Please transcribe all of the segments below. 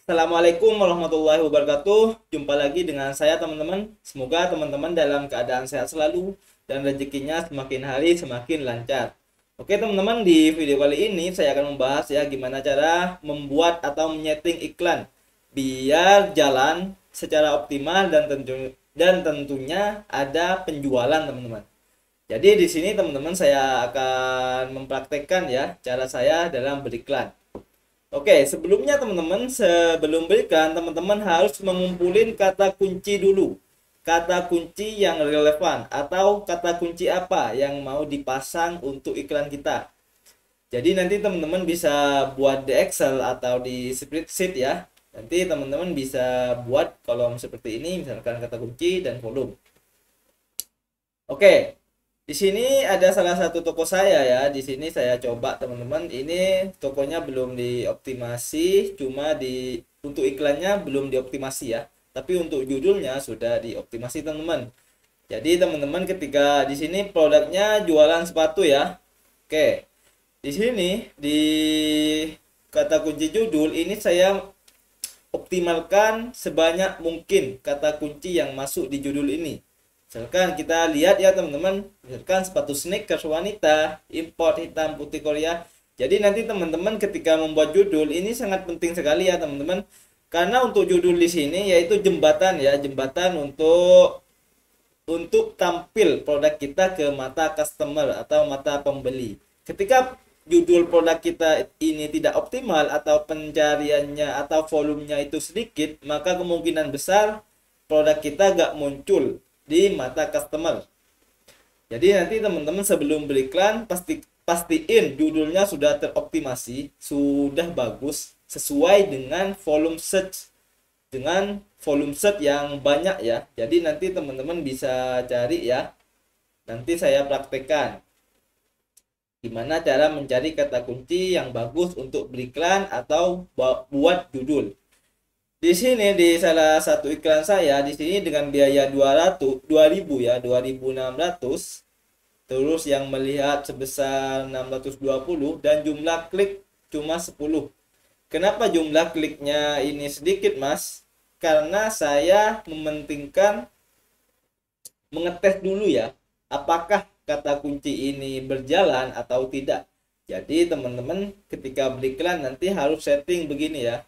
Assalamualaikum warahmatullahi wabarakatuh. Jumpa lagi dengan saya teman-teman. Semoga teman-teman dalam keadaan sehat selalu dan rezekinya semakin hari semakin lancar. Oke teman-teman, di video kali ini saya akan membahas ya gimana cara membuat atau menyeting iklan biar jalan secara optimal dan tentunya ada penjualan teman-teman. Jadi di sini teman-teman saya akan mempraktekkan ya cara saya dalam beriklan. Oke, sebelumnya teman-teman, sebelum berikan, teman-teman harus mengumpulin kata kunci dulu. Kata kunci yang relevan atau kata kunci apa yang mau dipasang untuk iklan kita. Jadi nanti teman-teman bisa buat di Excel atau di spreadsheet ya. Nanti teman-teman bisa buat kolom seperti ini, misalkan kata kunci dan volume. Oke, di sini ada salah satu toko saya ya. Di sini saya coba teman-teman. Ini tokonya belum dioptimasi, cuma untuk iklannya belum dioptimasi ya. Tapi untuk judulnya sudah dioptimasi teman-teman. Jadi teman-teman ketika di sini produknya jualan sepatu ya. Oke. Di sini di kata kunci judul ini saya optimalkan sebanyak mungkin kata kunci yang masuk di judul ini. Misalkan kita lihat ya teman-teman, misalkan sepatu sneakers wanita, import hitam putih Korea. Jadi nanti teman-teman ketika membuat judul ini sangat penting sekali ya teman-teman. Karena untuk judul di sini yaitu jembatan ya, jembatan untuk tampil produk kita ke mata customer atau mata pembeli. Ketika judul produk kita ini tidak optimal atau pencariannya atau volumenya itu sedikit, maka kemungkinan besar produk kita gak muncul di mata customer. Jadi nanti teman-teman sebelum beriklan pastiin judulnya sudah teroptimasi, sudah bagus sesuai dengan volume search yang banyak ya. Jadi nanti teman-teman bisa cari ya. Nanti saya praktekkan gimana cara mencari kata kunci yang bagus untuk beriklan atau buat judul. Di sini di salah satu iklan saya di sini dengan biaya 2000 ya, 2600. Terus yang melihat sebesar 620 dan jumlah klik cuma 10. Kenapa jumlah kliknya ini sedikit, Mas? Karena saya mementingkan mengetes dulu ya, apakah kata kunci ini berjalan atau tidak. Jadi teman-teman ketika beriklan nanti harus setting begini ya.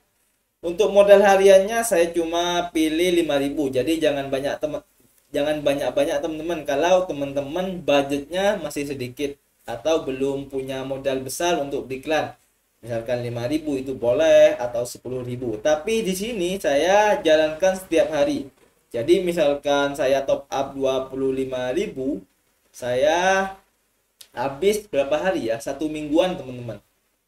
Untuk modal hariannya saya cuma pilih 5.000. Jadi jangan banyak-banyak teman-teman kalau teman-teman budgetnya masih sedikit atau belum punya modal besar untuk beriklan. Misalkan 5.000 itu boleh atau 10.000. Tapi di sini saya jalankan setiap hari. Jadi misalkan saya top up 25.000, saya habis berapa hari ya? Satu mingguan teman-teman.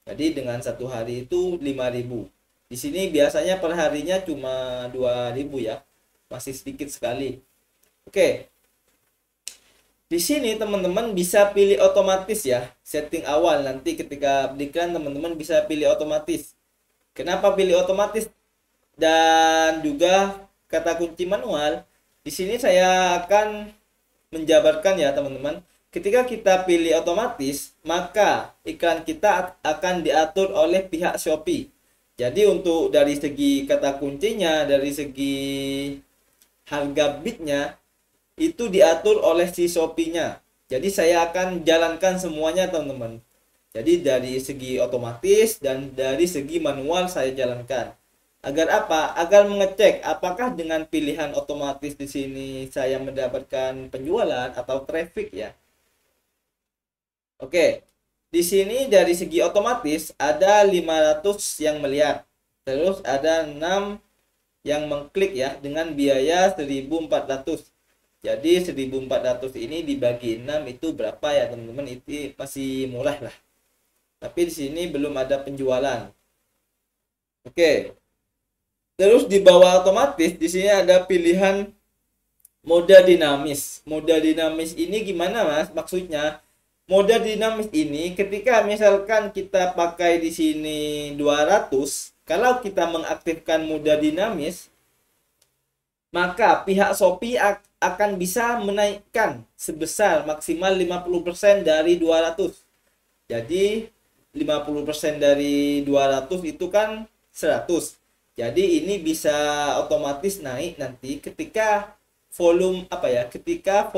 Jadi dengan satu hari itu 5.000. Di sini biasanya per harinya cuma 2000 ya. Masih sedikit sekali. Oke. Di sini teman-teman bisa pilih otomatis ya. Setting awal nanti ketika beriklan teman-teman bisa pilih otomatis. Kenapa pilih otomatis dan juga kata kunci manual? Di sini saya akan menjabarkan ya teman-teman. Ketika kita pilih otomatis, maka iklan kita akan diatur oleh pihak Shopee. Jadi untuk dari segi kata kuncinya, dari segi harga bidnya itu diatur oleh si Shopee-nya. Jadi saya akan jalankan semuanya teman-teman. Jadi dari segi otomatis dan dari segi manual saya jalankan. Agar apa? Agar mengecek apakah dengan pilihan otomatis di sini saya mendapatkan penjualan atau traffic ya. Oke. Di sini dari segi otomatis ada 500 yang melihat. Terus ada 6 yang mengklik ya dengan biaya 1.400. Jadi 1.400 ini dibagi 6 itu berapa ya teman-teman? Itu masih murah lah. Tapi di sini belum ada penjualan. Oke. Terus di bawah otomatis di sini ada pilihan mode dinamis. Mode dinamis ini gimana Mas? Maksudnya mode dinamis ini ketika misalkan kita pakai di sini 200, kalau kita mengaktifkan mode dinamis, maka pihak Shopee akan bisa menaikkan sebesar maksimal 50% dari 200. Jadi 50% dari 200 itu kan 100. Jadi ini bisa otomatis naik nanti ketika volume ketika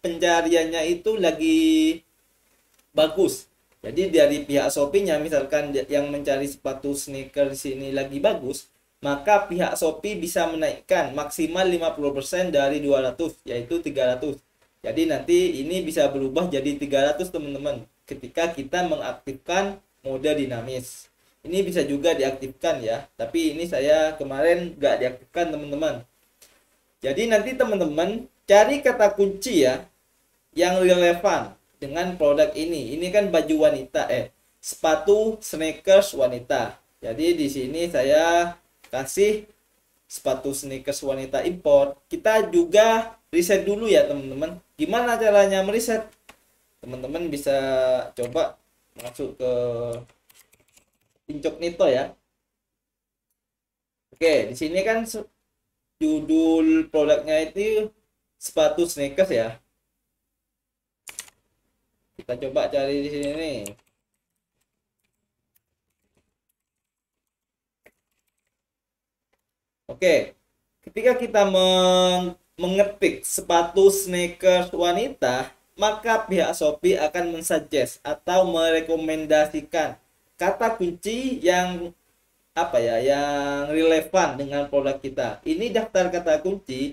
pencariannya itu lagi bagus. Jadi dari pihak Shopee-nya misalkan yang mencari sepatu sneaker di sini lagi bagus, maka pihak Shopee bisa menaikkan maksimal 50% dari 200 yaitu 300. Jadi nanti ini bisa berubah jadi 300 teman-teman ketika kita mengaktifkan mode dinamis. Ini bisa juga diaktifkan ya, tapi ini saya kemarin nggak diaktifkan teman-teman. Jadi nanti teman-teman cari kata kunci ya yang relevan dengan produk ini. Ini kan baju wanita, sepatu sneakers wanita. Jadi di sini saya kasih sepatu sneakers wanita import. Kita juga riset dulu ya teman-teman. Gimana caranya meriset? Teman-teman bisa coba masuk ke Incognito ya. Oke, di sini kan judul produknya itu sepatu sneakers ya. Kita coba cari di sini nih. Oke, ketika kita mengetik sepatu sneakers wanita, maka pihak Shopee akan mensuggest atau merekomendasikan kata kunci yang yang relevan dengan produk kita. Ini daftar kata kunci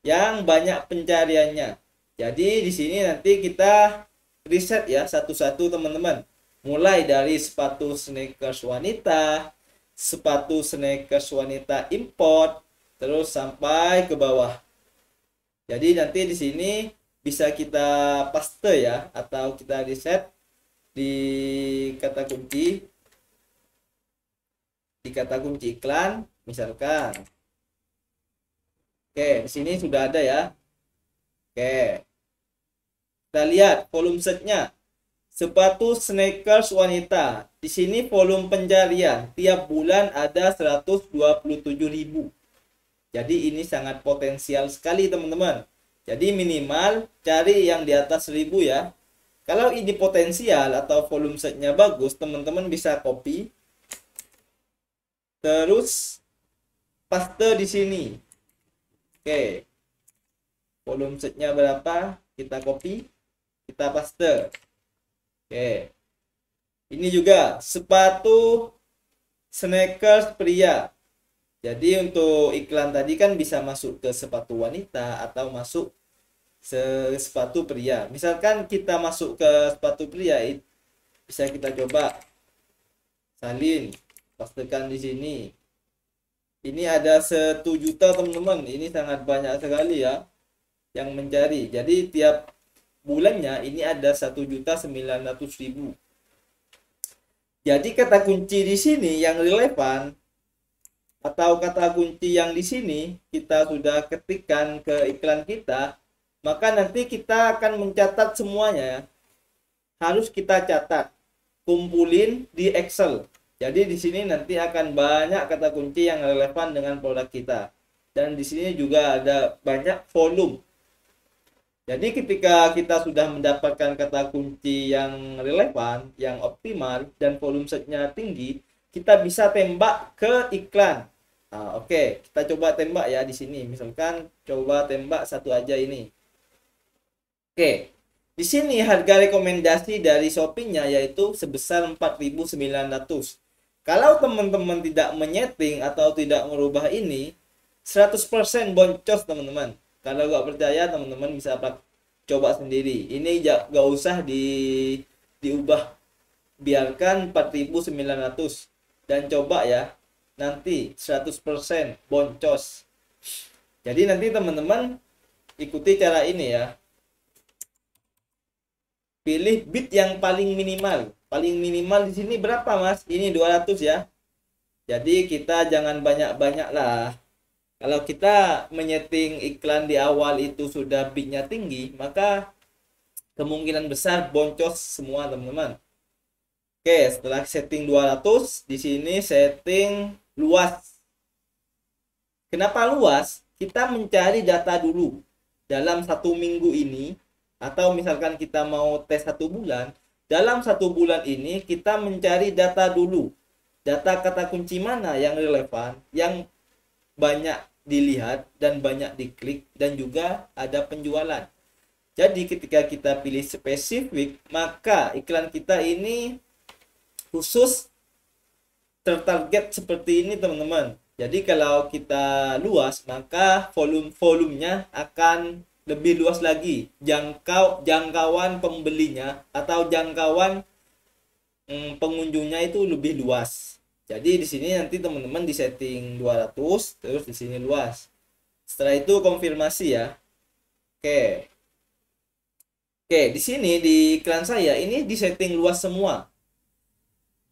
yang banyak pencariannya. Jadi di sini nanti kita riset ya satu-satu teman-teman. Mulai dari sepatu sneakers wanita, sepatu sneakers wanita import, terus sampai ke bawah. Jadi nanti di sini bisa kita paste ya atau kita riset di kata kunci iklan misalkan. Oke, di sini sudah ada ya. Oke. Kita lihat volume search-nya. Sepatu sneakers wanita. Di sini volume pencarian tiap bulan ada 127.000. Jadi ini sangat potensial sekali teman-teman. Jadi minimal cari yang di atas 1.000 ya. Kalau ini potensial atau volume search-nya bagus, teman-teman bisa copy. Terus paste di sini. Oke. Volume search-nya berapa? Kita copy, kita paste. Oke. Ini juga sepatu sneakers pria. Jadi untuk iklan tadi kan bisa masuk ke sepatu wanita atau masuk sepatu pria. Misalkan kita masuk ke sepatu pria, bisa kita coba salin, pastikan di sini. Ini ada 1 juta teman-teman. Ini sangat banyak sekali ya yang mencari. Jadi tiap bulannya ini ada 1.900.000. Jadi kata kunci di sini yang relevan atau kata kunci yang di sini kita sudah ketikkan ke iklan kita, maka nanti kita akan mencatat semuanya. Harus kita catat, kumpulin di Excel. Jadi di sini nanti akan banyak kata kunci yang relevan dengan produk kita. Dan di sini juga ada banyak volume. Jadi ketika kita sudah mendapatkan kata kunci yang relevan, yang optimal, dan volume search-nya tinggi, kita bisa tembak ke iklan. Nah, oke, kita coba tembak ya di sini. Misalkan coba tembak satu aja ini. Oke, di sini harga rekomendasi dari Shopee-nya yaitu sebesar 4.900. Kalau teman-teman tidak menyeting atau tidak merubah ini, 100% boncos teman-teman. Kalau nggak percaya teman-teman bisa coba sendiri. Ini nggak usah diubah, biarkan 4.900 dan coba ya. Nanti 100% boncos. Jadi nanti teman-teman ikuti cara ini ya. Pilih bid yang paling minimal. Paling minimal di sini berapa mas? Ini 200 ya. Jadi kita jangan banyak-banyak lah. Kalau kita menyeting iklan di awal itu sudah bidnya tinggi, maka kemungkinan besar boncos semua teman-teman. Oke, setelah setting 200, di sini setting luas. Kenapa luas? Kita mencari data dulu. Dalam 1 minggu ini, atau misalkan kita mau tes 1 bulan, dalam 1 bulan ini kita mencari data dulu. data kata kunci mana yang relevan, yang banyak dilihat dan banyak diklik, dan juga ada penjualan. Jadi ketika kita pilih spesifik, maka iklan kita ini khusus tertarget seperti ini teman-teman. Jadi kalau kita luas, maka volumenya akan lebih luas lagi. Jangkauan pembelinya atau jangkauan pengunjungnya itu lebih luas. Jadi di sini nanti teman-teman di setting 200, terus di sini luas. Setelah itu konfirmasi ya. Oke. Oke, di sini di iklan saya ini di setting luas semua.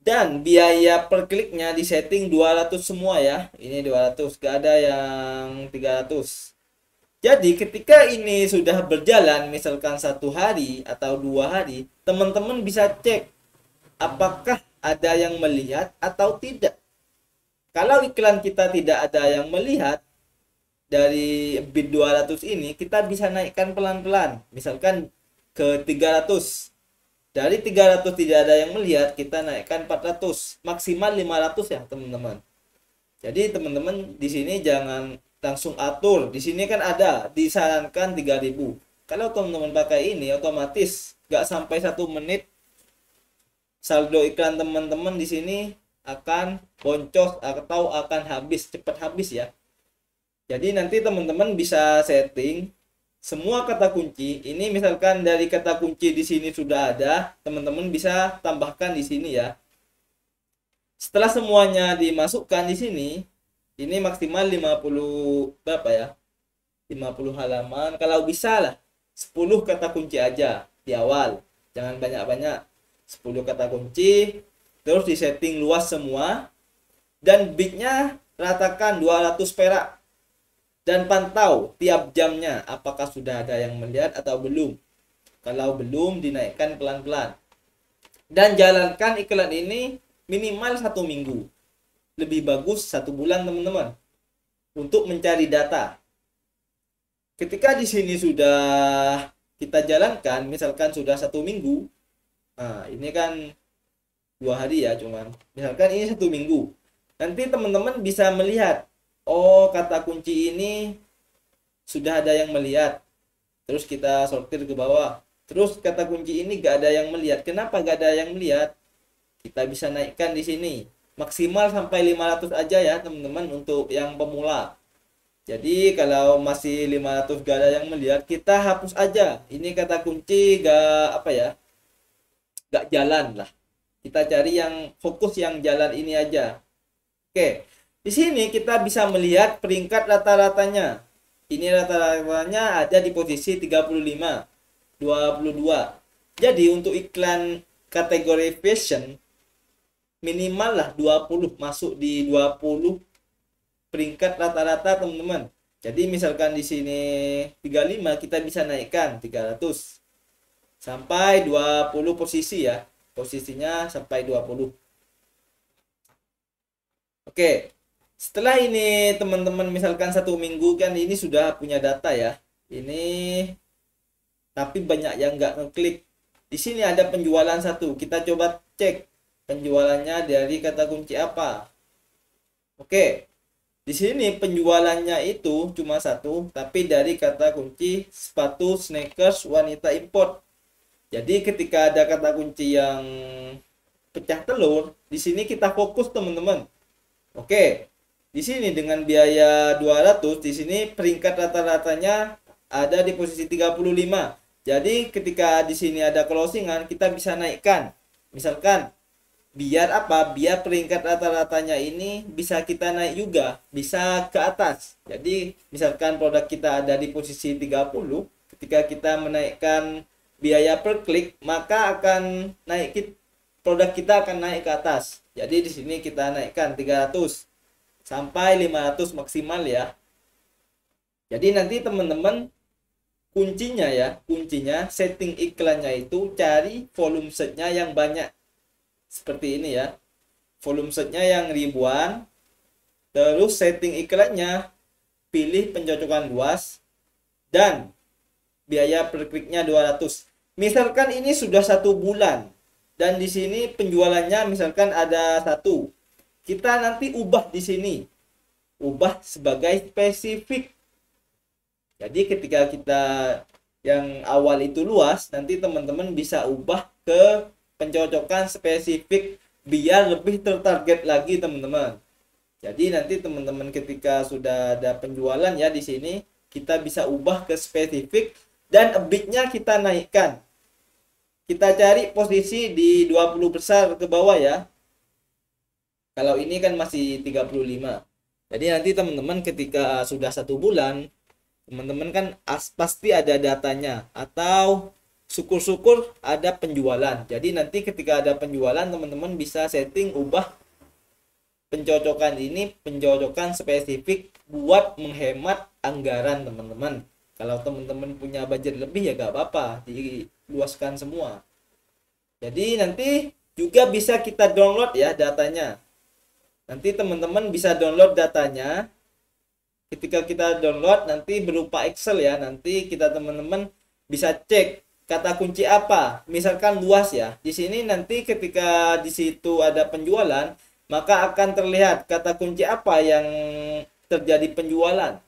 Dan biaya per kliknya di setting 200 semua ya. Ini 200, gak ada yang 300. Jadi ketika ini sudah berjalan misalkan 1 hari atau 2 hari, teman-teman bisa cek apakah ada yang melihat atau tidak. Kalau iklan kita tidak ada yang melihat, dari bid 200 ini kita bisa naikkan pelan-pelan. Misalkan ke 300. Dari 300 tidak ada yang melihat, kita naikkan 400, maksimal 500 ya teman-teman. Jadi teman-teman di sini jangan langsung atur. Di sini kan ada disarankan 3000. Kalau teman-teman pakai ini otomatis nggak sampai 1 menit saldo iklan teman-teman di sini akan boncos atau akan habis, cepat habis ya. Jadi nanti teman-teman bisa setting semua kata kunci. Ini misalkan dari kata kunci di sini sudah ada, teman-teman bisa tambahkan di sini ya. Setelah semuanya dimasukkan di sini, ini maksimal 50 berapa ya? 50 halaman. Kalau bisa lah 10 kata kunci aja di awal. Jangan banyak-banyak. 10 kata kunci, terus di setting luas semua, dan bidnya ratakan 200 perak. Dan pantau tiap jamnya apakah sudah ada yang melihat atau belum. Kalau belum, dinaikkan pelan-pelan. Dan jalankan iklan ini minimal 1 minggu. Lebih bagus 1 bulan teman-teman, untuk mencari data. Ketika di sini sudah kita jalankan, misalkan sudah 1 minggu, nah ini kan 2 hari ya cuman. Misalkan ini 1 minggu, nanti teman-teman bisa melihat, oh kata kunci ini sudah ada yang melihat. Terus kita sortir ke bawah. Terus kata kunci ini gak ada yang melihat. Kenapa gak ada yang melihat? Kita bisa naikkan di sini. Maksimal sampai 500 aja ya teman-teman untuk yang pemula. Jadi kalau masih 500 gak ada yang melihat, kita hapus aja. Ini kata kunci gak apa ya? Gak jalan lah. Kita cari yang fokus yang jalan ini aja. Oke. Di sini kita bisa melihat peringkat rata-ratanya. Ini rata-ratanya ada di posisi 35, 22. Jadi untuk iklan kategori fashion minimal lah 20, masuk di 20 peringkat rata-rata teman-teman. Jadi misalkan di sini 35, kita bisa naikkan 300 sampai 20 posisi ya. Posisinya sampai 20. Oke. Setelah ini teman-teman misalkan 1 minggu kan ini sudah punya data ya. Ini tapi banyak yang nggak ngeklik. Di sini ada penjualan 1. Kita coba cek penjualannya dari kata kunci apa. Oke. Di sini penjualannya itu cuma 1, tapi dari kata kunci sepatu sneakers wanita import. Jadi ketika ada kata kunci yang pecah telur, di sini kita fokus teman-teman. Oke. Di sini dengan biaya 200, di sini peringkat rata-ratanya ada di posisi 35. Jadi ketika di sini ada closingan, kita bisa naikkan. Misalkan biar apa? Biar peringkat rata-ratanya ini bisa kita naik juga, bisa ke atas. Jadi misalkan produk kita ada di posisi 30, ketika kita menaikkan biaya per klik, maka akan naik, produk kita akan naik ke atas. Jadi di sini kita naikkan 300 sampai 500 maksimal ya. Jadi nanti teman-teman kuncinya ya, kuncinya setting iklannya itu cari volume setnya yang banyak. Seperti ini ya. Volume setnya yang ribuan. Terus setting iklannya, pilih pencocokan luas, dan biaya per kliknya 200. Misalkan ini sudah 1 bulan dan di sini penjualannya misalkan ada 1. kita nanti ubah di sini, ubah sebagai spesifik. Jadi ketika kita yang awal itu luas, nanti teman-teman bisa ubah ke pencocokan spesifik biar lebih tertarget lagi teman-teman. Jadi nanti teman-teman ketika sudah ada penjualan ya di sini, kita bisa ubah ke spesifik dan EBIT-nya kita naikkan. Kita cari posisi di 20 besar ke bawah ya. Kalau ini kan masih 35. Jadi nanti teman-teman ketika sudah 1 bulan, teman-teman kan pasti ada datanya, atau syukur-syukur ada penjualan. Jadi nanti ketika ada penjualan, teman-teman bisa setting ubah pencocokan ini, pencocokan spesifik buat menghemat anggaran teman-teman. Kalau teman-teman punya budget lebih ya gak apa-apa, diluaskan semua. Jadi nanti juga bisa kita download ya datanya. Nanti teman-teman bisa download datanya. Ketika kita download nanti berupa Excel ya. Nanti kita teman-teman bisa cek kata kunci apa. Misalkan luas ya. Di sini nanti ketika di situ ada penjualan, maka akan terlihat kata kunci apa yang terjadi penjualan.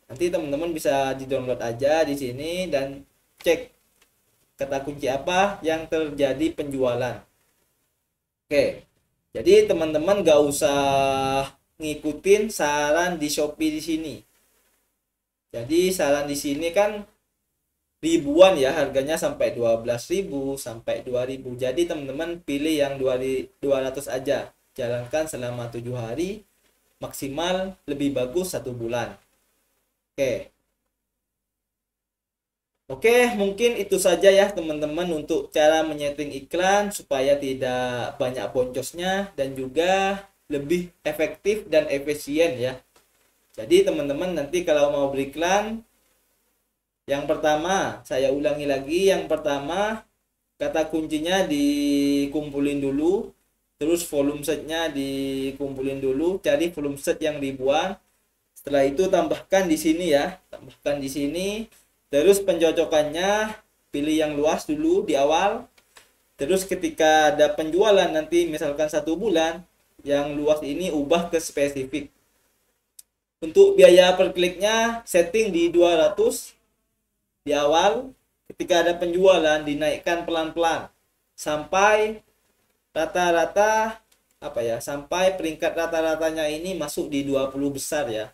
Nanti teman-teman bisa di-download aja di sini dan cek kata kunci apa yang terjadi penjualan. Oke. Jadi teman-teman gak usah ngikutin saran di Shopee di sini. Jadi saran di sini kan ribuan ya, harganya sampai 12.000 sampai 2.000. Jadi teman-teman pilih yang 200 aja. Jalankan selama 7 hari, maksimal lebih bagus 1 bulan. Oke. Oke, mungkin itu saja ya teman-teman untuk cara menyeting iklan supaya tidak banyak boncosnya dan juga lebih efektif dan efisien ya. Jadi teman-teman nanti kalau mau beriklan, yang pertama saya ulangi lagi, yang pertama kata kuncinya dikumpulin dulu, terus volume setnya dikumpulin dulu, cari volume set yang ribuan. Setelah itu tambahkan di sini ya, tambahkan di sini. Terus pencocokannya pilih yang luas dulu di awal. Terus ketika ada penjualan nanti misalkan 1 bulan, yang luas ini ubah ke spesifik. Untuk biaya per kliknya setting di 200 di awal. Ketika ada penjualan dinaikkan pelan-pelan sampai rata-rata sampai peringkat rata-ratanya ini masuk di 20 besar ya.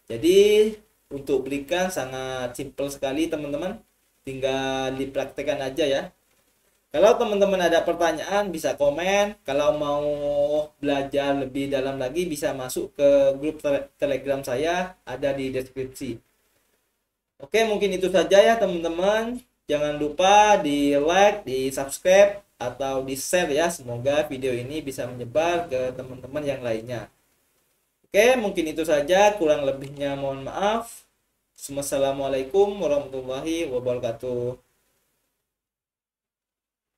Jadi untuk berikan sangat simpel sekali teman-teman, tinggal dipraktekkan aja ya. Kalau teman-teman ada pertanyaan bisa komen. Kalau mau belajar lebih dalam lagi bisa masuk ke grup Telegram saya, ada di deskripsi. Oke, mungkin itu saja ya teman-teman. Jangan lupa di like, di subscribe, atau di share ya. Semoga video ini bisa menyebar ke teman-teman yang lainnya. Oke, mungkin itu saja. Kurang lebihnya mohon maaf. Wassalamualaikum warahmatullahi wabarakatuh.